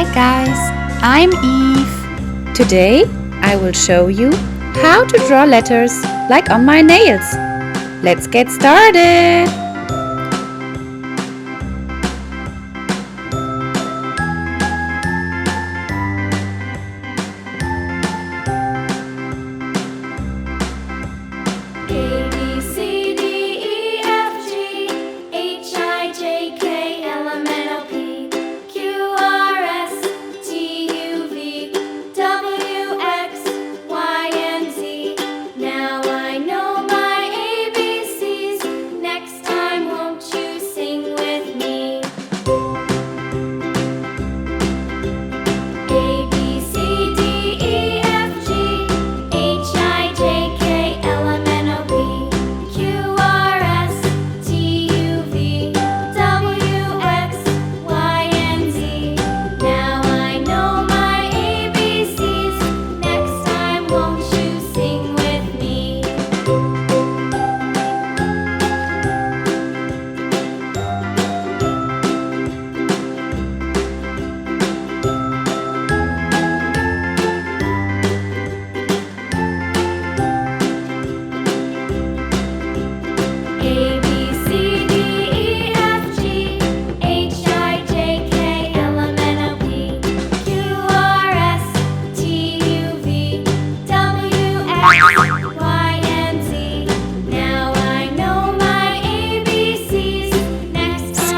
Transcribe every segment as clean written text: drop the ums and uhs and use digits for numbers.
Hi guys, I'm Eve. Today I will show you how to draw letters like on my nails. Let's get started!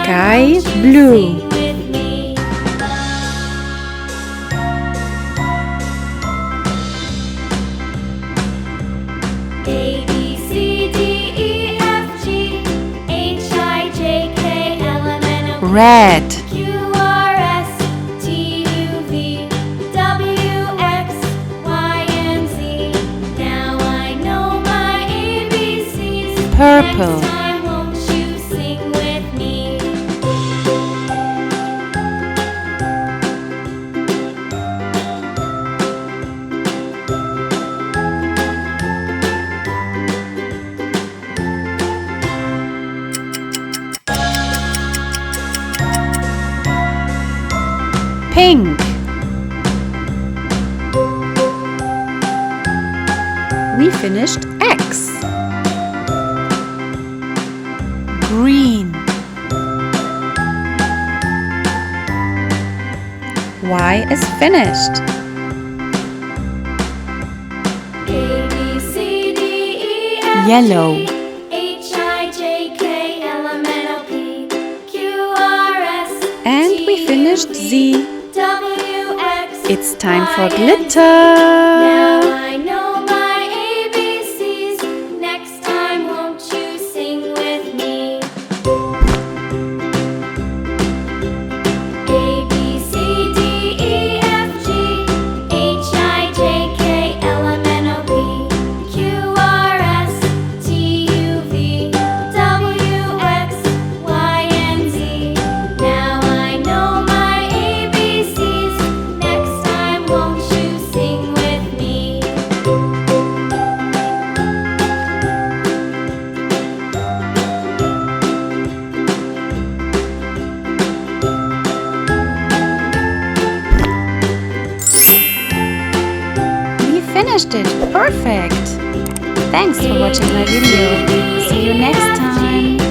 Sky blue. Red. Purple. Pink. We finished X. Green. Y is finished. Yellow. And we finished Z. It's time for glitter. Now I know my ABCs. Next time, won't you sing with me? A, B, C, D, E, F, G, H, I, J, K, L, M, N, O, P, Q, R, S, T, U, V, W, X, Y, and Z. Now I know my ABCs. Next time, won't you sing with me? We finished it. Perfect. Thanks for watching my video. See you next time.